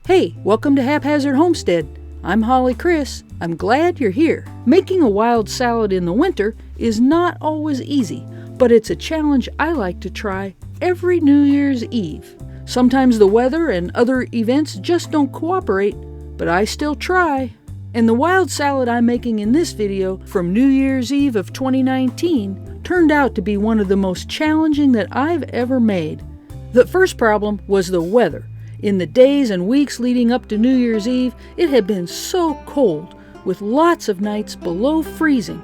Hey, welcome to Haphazard Homestead. I'm Holly Chris. I'm glad you're here. Making a wild salad in the winter is not always easy, but it's a challenge I like to try every New Year's Eve. Sometimes the weather and other events just don't cooperate, but I still try. And the wild salad I'm making in this video from New Year's Eve of 2019 turned out to be one of the most challenging that I've ever made. The first problem was the weather. In the days and weeks leading up to New Year's Eve, it had been so cold, with lots of nights below freezing.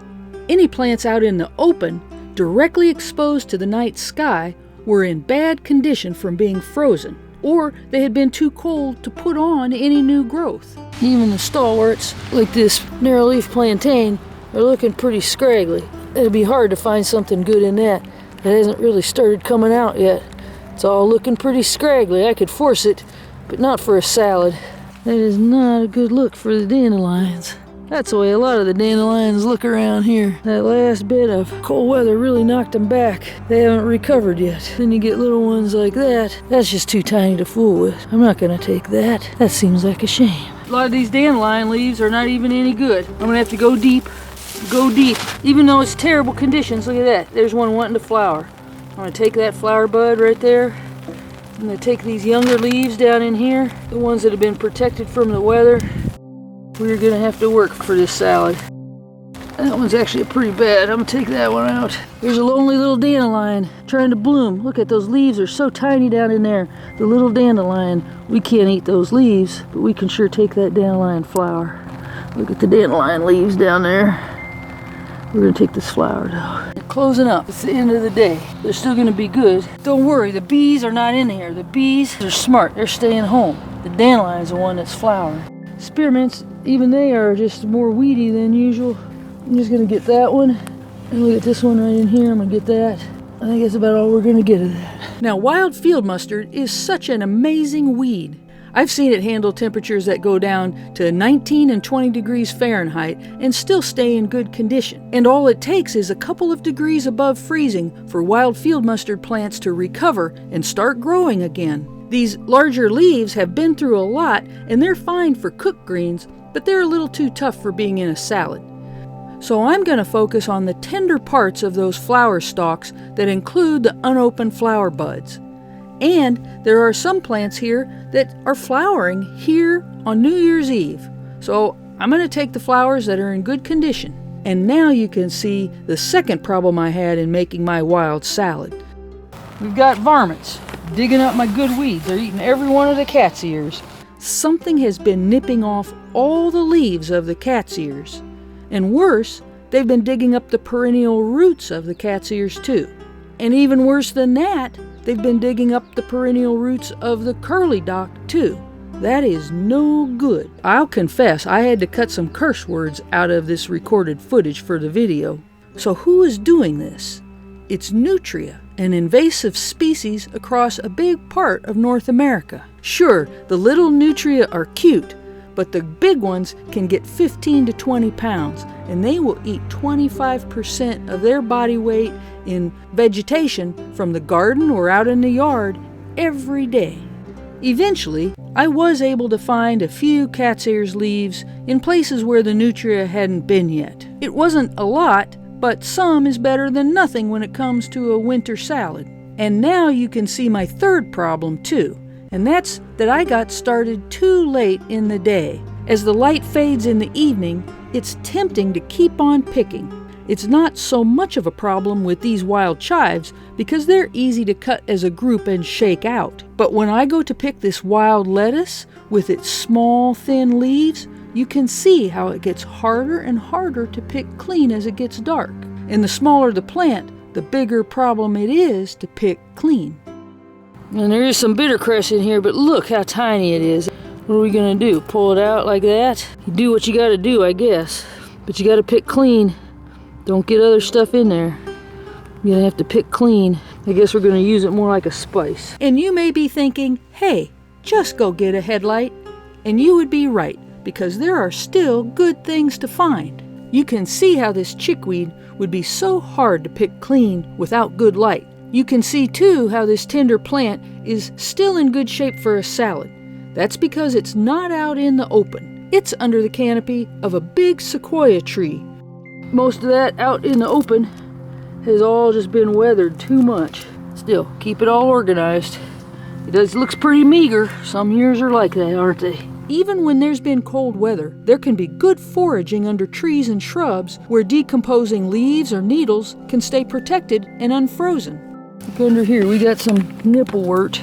Any plants out in the open, directly exposed to the night sky, were in bad condition from being frozen, or they had been too cold to put on any new growth. Even the stalwarts, like this Narrowleaf Plantain, are looking pretty scraggly. It'd be hard to find something good in that hasn't really started coming out yet. It's all looking pretty scraggly. I could force it, but not for a salad. That is not a good look for the dandelions. That's the way a lot of the dandelions look around here. That last bit of cold weather really knocked them back. They haven't recovered yet. Then you get little ones like that. That's just too tiny to fool with. I'm not gonna take that. That seems like a shame. A lot of these dandelion leaves are not even any good. I'm gonna have to go deep. Even though it's terrible conditions, look at that. There's one wanting to flower. I'm going to take that flower bud right there. I'm going to take these younger leaves down in here, the ones that have been protected from the weather. We're going to have to work for this salad. That one's actually pretty bad. I'm going to take that one out. There's a lonely little dandelion trying to bloom. Look at those leaves are so tiny down in there. The little dandelion, we can't eat those leaves, but we can sure take that dandelion flower. Look at the dandelion leaves down there. We're going to take this flower though. They're closing up. It's the end of the day. They're still going to be good. Don't worry, the bees are not in here. The bees are smart. They're staying home. The dandelion's the one that's flowering. Spearmints, even they are just more weedy than usual. I'm just going to get that one. And look at this one right in here. I'm going to get that. I think that's about all we're going to get of that. Now, wild field mustard is such an amazing weed. I've seen it handle temperatures that go down to 19 and 20 degrees Fahrenheit and still stay in good condition. And all it takes is a couple of degrees above freezing for wild field mustard plants to recover and start growing again. These larger leaves have been through a lot and they're fine for cooked greens, but they're a little too tough for being in a salad. So I'm going to focus on the tender parts of those flower stalks that include the unopened flower buds. And there are some plants here that are flowering here on New Year's Eve. So I'm going to take the flowers that are in good condition. And now you can see the second problem I had in making my wild salad. We've got varmints digging up my good weeds. They're eating every one of the cat's ears. Something has been nipping off all the leaves of the cat's ears. And worse, they've been digging up the perennial roots of the cat's ears too. And even worse than that, they've been digging up the perennial roots of the curly dock too. That is no good. I'll confess I had to cut some curse words out of this recorded footage for the video. So who is doing this? It's nutria, an invasive species across a big part of North America. Sure, the little nutria are cute, but the big ones can get 15 to 20 pounds, and they will eat 25% of their body weight in vegetation from the garden or out in the yard every day. Eventually, I was able to find a few cat's ears leaves in places where the nutria hadn't been yet. It wasn't a lot, but some is better than nothing when it comes to a winter salad. And now you can see my third problem too, and that's that I got started too late in the day. As the light fades in the evening, it's tempting to keep on picking. It's not so much of a problem with these wild chives because they're easy to cut as a group and shake out. But when I go to pick this wild lettuce with its small, thin leaves, you can see how it gets harder and harder to pick clean as it gets dark. And the smaller the plant, the bigger problem it is to pick clean. And there is some bittercress in here, but look how tiny it is. What are we gonna do? Pull it out like that? You do what you gotta do, I guess. But you gotta pick clean. Don't get other stuff in there. You're gonna have to pick clean. I guess we're gonna use it more like a spice. And you may be thinking, hey, just go get a headlight. And you would be right, because there are still good things to find. You can see how this chickweed would be so hard to pick clean without good light. You can see too how this tender plant is still in good shape for a salad. That's because it's not out in the open. It's under the canopy of a big sequoia tree. Most of that out in the open has all just been weathered too much. Still, keep it all organized. It looks pretty meager. Some years are like that, aren't they? Even when there's been cold weather, there can be good foraging under trees and shrubs where decomposing leaves or needles can stay protected and unfrozen. Look under here, we got some nipplewort.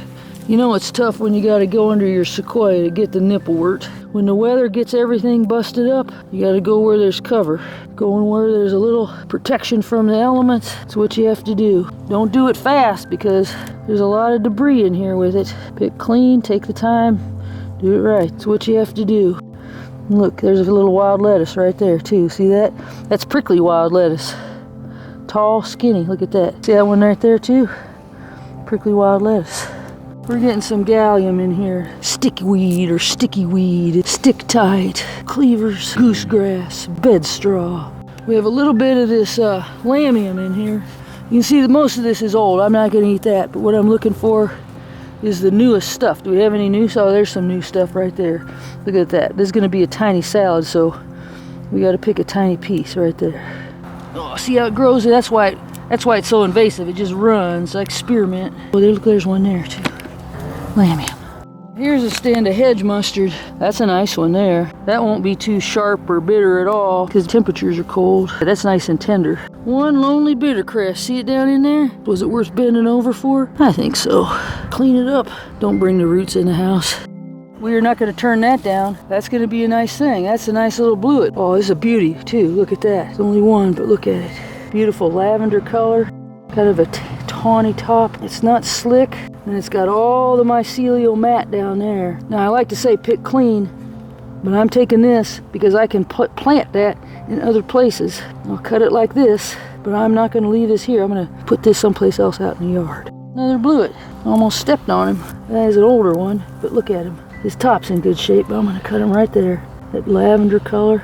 You know it's tough when you gotta go under your sequoia to get the nipplewort. When the weather gets everything busted up, you gotta go where there's cover. Going where there's a little protection from the elements, that's what you have to do. Don't do it fast because there's a lot of debris in here with it. Pick clean, take the time, do it right. It's what you have to do. Look, there's a little wild lettuce right there too. See that? That's prickly wild lettuce. Tall, skinny, look at that. See that one right there too? Prickly wild lettuce. We're getting some gallium in here. Stickweed or sticky weed, stick tight, cleavers, goosegrass, bedstraw. We have a little bit of this lamium in here. You can see that most of this is old. I'm not gonna eat that, but what I'm looking for is the newest stuff. Do we have any new? Oh, there's some new stuff right there. Look at that. This is gonna be a tiny salad, so we gotta pick a tiny piece right there. Oh, see how it grows? That's why it's so invasive. It just runs like spearmint. Oh, there's one there too. Lamium. Here's a stand of hedge mustard. That's a nice one there. That won't be too sharp or bitter at all because temperatures are cold. That's nice and tender. One lonely bittercress. See it down in there? Was it worth bending over for? I think so. Clean it up. Don't bring the roots in the house. We are not going to turn that down. That's going to be a nice thing. That's a nice little blewit. Oh, it's a beauty too. Look at that. It's only one, but look at it. Beautiful lavender color. Kind of a tawny top. It's not slick. And it's got all the mycelial mat down there. Now I like to say pick clean, but I'm taking this because I can plant that in other places. I'll cut it like this, but I'm not going to leave this here. I'm going to put this someplace else out in the yard. Another blewit. Almost stepped on him. That is an older one, but look at him. His top's in good shape, but I'm going to cut him right there. That lavender color,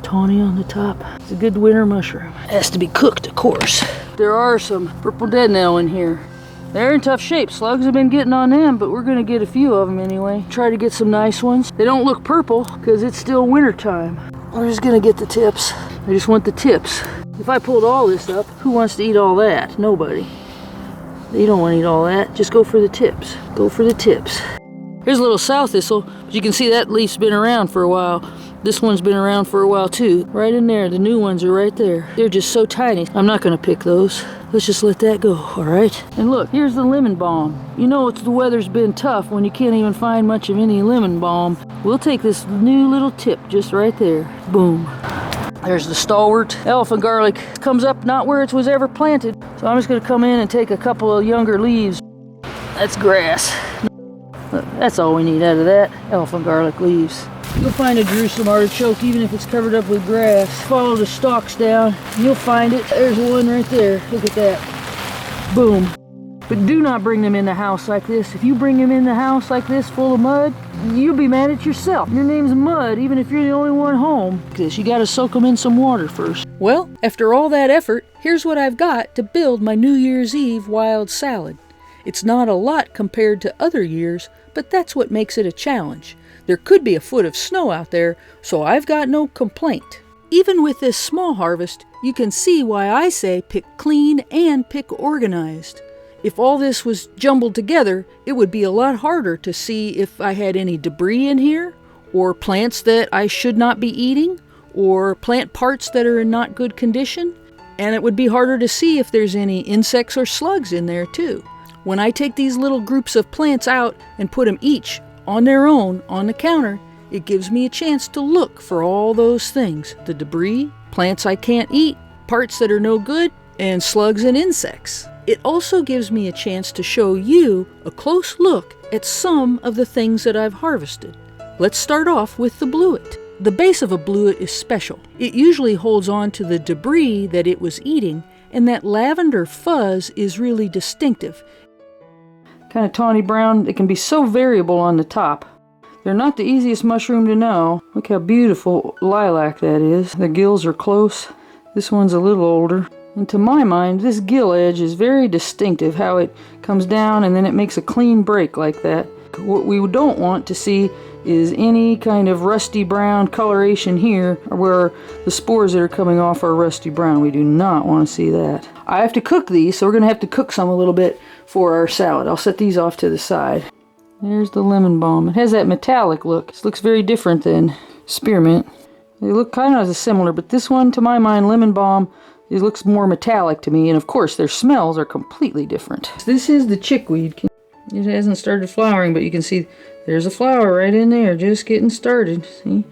tawny on the top. It's a good winter mushroom. It has to be cooked, of course. There are some purple deadnettle in here. They're in tough shape. Slugs have been getting on them, but we're gonna get a few of them anyway. Try to get some nice ones. They don't look purple because it's still winter time. We're just gonna get the tips. I just want the tips. If I pulled all this up, who wants to eat all that? Nobody. You don't want to eat all that. Just go for the tips. Go for the tips. Here's a little sow thistle, but you can see that leaf's been around for a while. This one's been around for a while too. Right in there, the new ones are right there. They're just so tiny. I'm not gonna pick those. Let's just let that go, all right? And look, here's the lemon balm. You know the weather's been tough when you can't even find much of any lemon balm. We'll take this new little tip just right there. Boom. There's the stalwart. Elephant garlic comes up not where it was ever planted. So I'm just gonna come in and take a couple of younger leaves. That's grass. Look, that's all we need out of that. Elephant garlic leaves. You'll find a Jerusalem artichoke even if it's covered up with grass. Follow the stalks down, you'll find it. There's one right there. Look at that. Boom. But do not bring them in the house like this. If you bring them in the house like this full of mud, you'll be mad at yourself. Your name's Mud, even if you're the only one home. Because you gotta soak them in some water first. Well, after all that effort, here's what I've got to build my New Year's Eve wild salad. It's not a lot compared to other years, but that's what makes it a challenge. There could be a foot of snow out there, so I've got no complaint. Even with this small harvest, you can see why I say pick clean and pick organized. If all this was jumbled together, it would be a lot harder to see if I had any debris in here, or plants that I should not be eating, or plant parts that are in not good condition, and it would be harder to see if there's any insects or slugs in there too. When I take these little groups of plants out and put them each on their own on the counter, it gives me a chance to look for all those things. The debris, plants I can't eat, parts that are no good, and slugs and insects. It also gives me a chance to show you a close look at some of the things that I've harvested. Let's start off with the blewit. The base of a blewit is special. It usually holds on to the debris that it was eating, and that lavender fuzz is really distinctive. Kind of tawny brown. It can be so variable on the top. They're not the easiest mushroom to know. Look how beautiful lilac that is. The gills are close. This one's a little older. And to my mind, this gill edge is very distinctive, how it comes down and then it makes a clean break like that. dark. What we don't want to see is any kind of rusty brown coloration here where the spores that are coming off are rusty brown. We do not want to see that. I have to cook these, so we're going to have to cook some a little bit for our salad. I'll set these off to the side. There's the lemon balm. It has that metallic look. It looks very different than spearmint. They look kind of similar, but this one, to my mind, lemon balm, it looks more metallic to me, and of course their smells are completely different. This is the chickweed. It hasn't started flowering, but you can see there's a flower right in there, just getting started. See,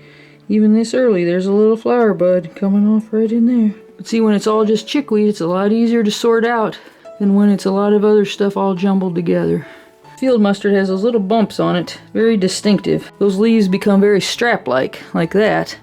even this early, there's a little flower bud coming off right in there. But see, when it's all just chickweed, it's a lot easier to sort out than when it's a lot of other stuff all jumbled together. Field mustard has those little bumps on it, very distinctive. Those leaves become very strap-like, like that.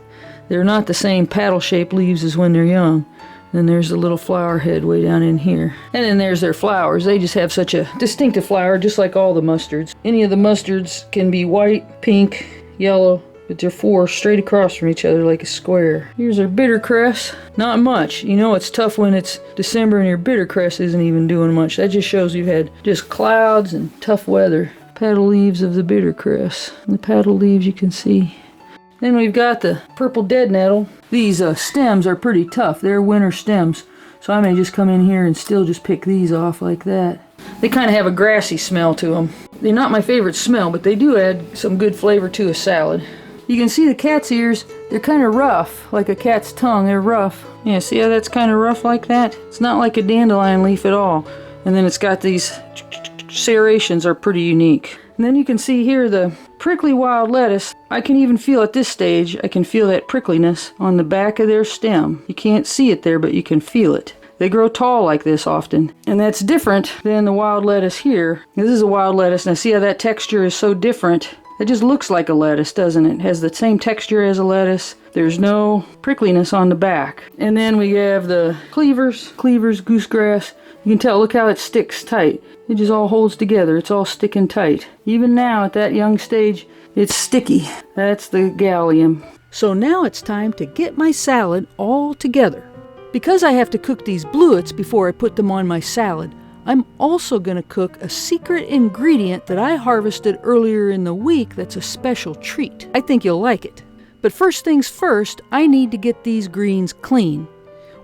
They're not the same paddle-shaped leaves as when they're young. Then there's the little flower head way down in here. And then there's their flowers. They just have such a distinctive flower, just like all the mustards. Any of the mustards can be white, pink, yellow, but they're four straight across from each other like a square. Here's our bittercress. Not much. You know it's tough when it's December and your bittercress isn't even doing much. That just shows you've had just clouds and tough weather. Petal leaves of the bittercress. The petal leaves you can see. Then we've got the purple dead nettle. These stems are pretty tough. They're winter stems. So I may just come in here and still just pick these off like that. They kind of have a grassy smell to them. They're not my favorite smell, but they do add some good flavor to a salad. You can see the cat's ears. They're kind of rough, like a cat's tongue. They're rough. Yeah, see how that's kind of rough like that? It's not like a dandelion leaf at all. And then it's got these serrations are pretty unique. And then you can see here the prickly wild lettuce. I can even feel at this stage, I can feel that prickliness on the back of their stem. You can't see it there, but you can feel it. They grow tall like this often. And that's different than the wild lettuce here. This is a wild lettuce. Now see how that texture is so different? It just looks like a lettuce, doesn't it? It has the same texture as a lettuce. There's no prickliness on the back. And then we have the cleavers, goosegrass. You can tell, look how it sticks tight. It just all holds together. It's all sticking tight. Even now, at that young stage, it's sticky. That's the gallium. So now it's time to get my salad all together. Because I have to cook these blewits before I put them on my salad, I'm also going to cook a secret ingredient that I harvested earlier in the week that's a special treat. I think you'll like it. But first things first, I need to get these greens clean.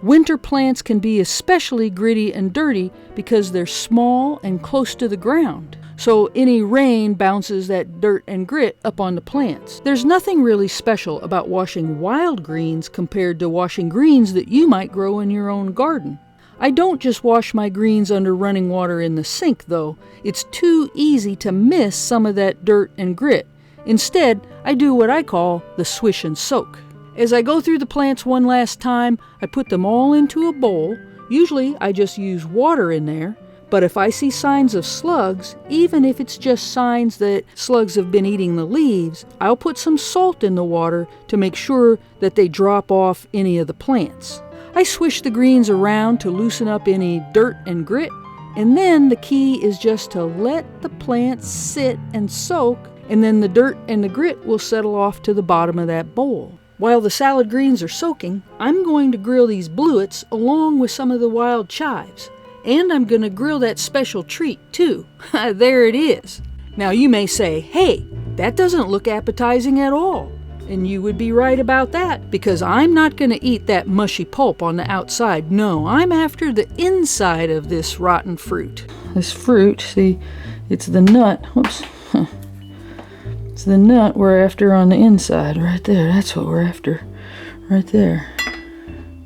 Winter plants can be especially gritty and dirty because they're small and close to the ground. So any rain bounces that dirt and grit up on the plants. There's nothing really special about washing wild greens compared to washing greens that you might grow in your own garden. I don't just wash my greens under running water in the sink, though. It's too easy to miss some of that dirt and grit. Instead, I do what I call the swish and soak. As I go through the plants one last time, I put them all into a bowl. Usually I just use water in there, but if I see signs of slugs, even if it's just signs that slugs have been eating the leaves, I'll put some salt in the water to make sure that they drop off any of the plants. I swish the greens around to loosen up any dirt and grit, and then the key is just to let the plants sit and soak, and then the dirt and the grit will settle off to the bottom of that bowl. While the salad greens are soaking, I'm going to grill these blewits along with some of the wild chives. And I'm going to grill that special treat too. There it is. Now you may say, hey, that doesn't look appetizing at all. And you would be right about that, because I'm not going to eat that mushy pulp on the outside. No, I'm after the inside of this rotten fruit. This fruit, see, it's the nut. Whoops. It's the nut we're after on the inside, right there. That's what we're after, right there.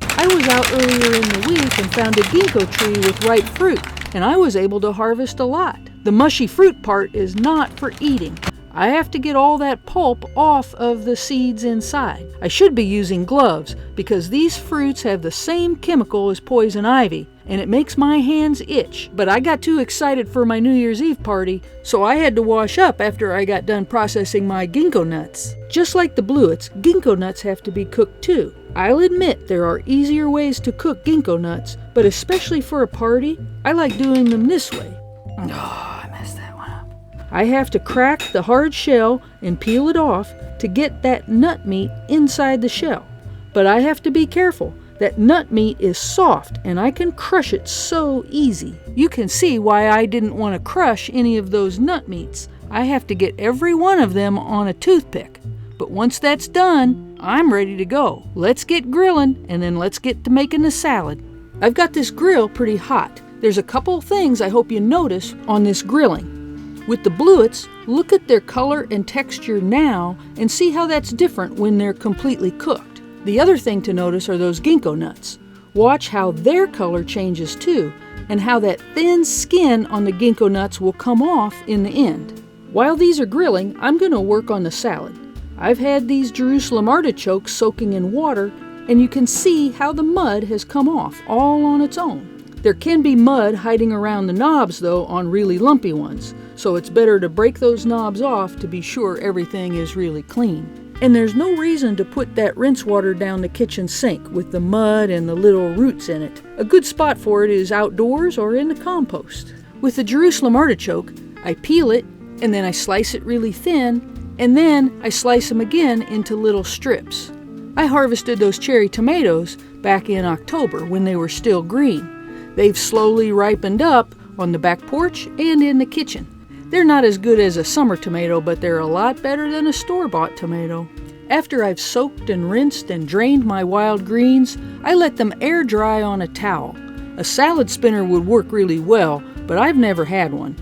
I was out earlier in the week and found a ginkgo tree with ripe fruit, and I was able to harvest a lot. The mushy fruit part is not for eating. I have to get all that pulp off of the seeds inside. I should be using gloves because these fruits have the same chemical as poison ivy, and it makes my hands itch. But I got too excited for my New Year's Eve party, so I had to wash up after I got done processing my ginkgo nuts. Just like the blewits, ginkgo nuts have to be cooked too. I'll admit there are easier ways to cook ginkgo nuts, but especially for a party, I like doing them this way. Oh, I messed that one up. I have to crack the hard shell and peel it off to get that nut meat inside the shell. But I have to be careful. That nut meat is soft and I can crush it so easy. You can see why I didn't want to crush any of those nut meats. I have to get every one of them on a toothpick. But once that's done, I'm ready to go. Let's get grilling, and then let's get to making the salad. I've got this grill pretty hot. There's a couple things I hope you notice on this grilling. With the Blewits, look at their color and texture now and see how that's different when they're completely cooked. The other thing to notice are those ginkgo nuts. Watch how their color changes too, and how that thin skin on the ginkgo nuts will come off in the end. While these are grilling, I'm going to work on the salad. I've had these Jerusalem artichokes soaking in water, and you can see how the mud has come off all on its own. There can be mud hiding around the knobs though on really lumpy ones, so it's better to break those knobs off to be sure everything is really clean. And there's no reason to put that rinse water down the kitchen sink with the mud and the little roots in it. A good spot for it is outdoors or in the compost. With the Jerusalem artichoke, I peel it and then I slice it really thin, and then I slice them again into little strips. I harvested those cherry tomatoes back in October when they were still green. They've slowly ripened up on the back porch and in the kitchen. They're not as good as a summer tomato, but they're a lot better than a store-bought tomato. After I've soaked and rinsed and drained my wild greens, I let them air dry on a towel. A salad spinner would work really well, but I've never had one.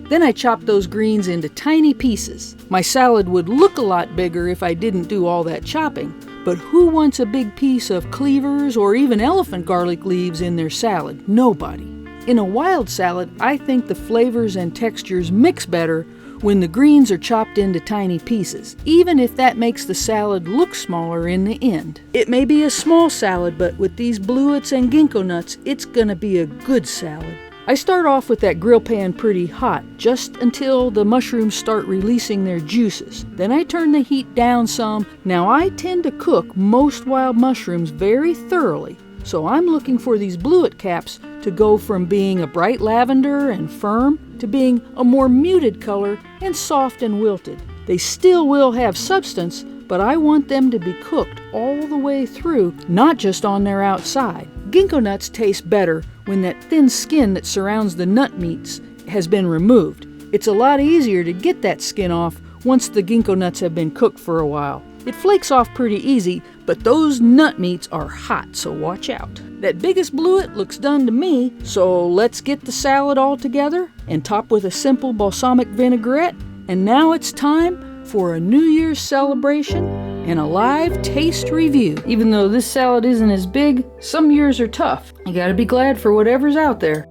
Then I chop those greens into tiny pieces. My salad would look a lot bigger if I didn't do all that chopping, but who wants a big piece of cleavers or even elephant garlic leaves in their salad? Nobody. In a wild salad, I think the flavors and textures mix better when the greens are chopped into tiny pieces, even if that makes the salad look smaller in the end. It may be a small salad, but with these Blewits and ginkgo nuts, it's gonna be a good salad. I start off with that grill pan pretty hot, just until the mushrooms start releasing their juices. Then I turn the heat down some. Now I tend to cook most wild mushrooms very thoroughly, so I'm looking for these Blewit caps to go from being a bright lavender and firm to being a more muted color and soft and wilted. They still will have substance, but I want them to be cooked all the way through, not just on their outside. Ginkgo nuts taste better when that thin skin that surrounds the nut meats has been removed. It's a lot easier to get that skin off once the ginkgo nuts have been cooked for a while. It flakes off pretty easy, but those nut meats are hot, so watch out. That biggest Blewit looks done to me, so let's get the salad all together and top with a simple balsamic vinaigrette. And now it's time for a New Year's celebration and a live taste review. Even though this salad isn't as big, some years are tough. You gotta be glad for whatever's out there.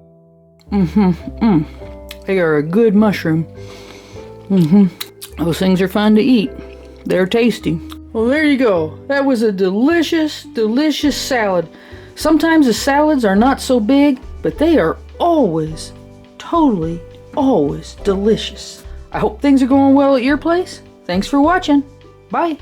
They are a good mushroom. Those things are fun to eat. They're tasty. Well, there you go. That was a delicious, delicious salad. Sometimes the salads are not so big, but they are always, totally, always delicious. I hope things are going well at your place. Thanks for watching. Bye.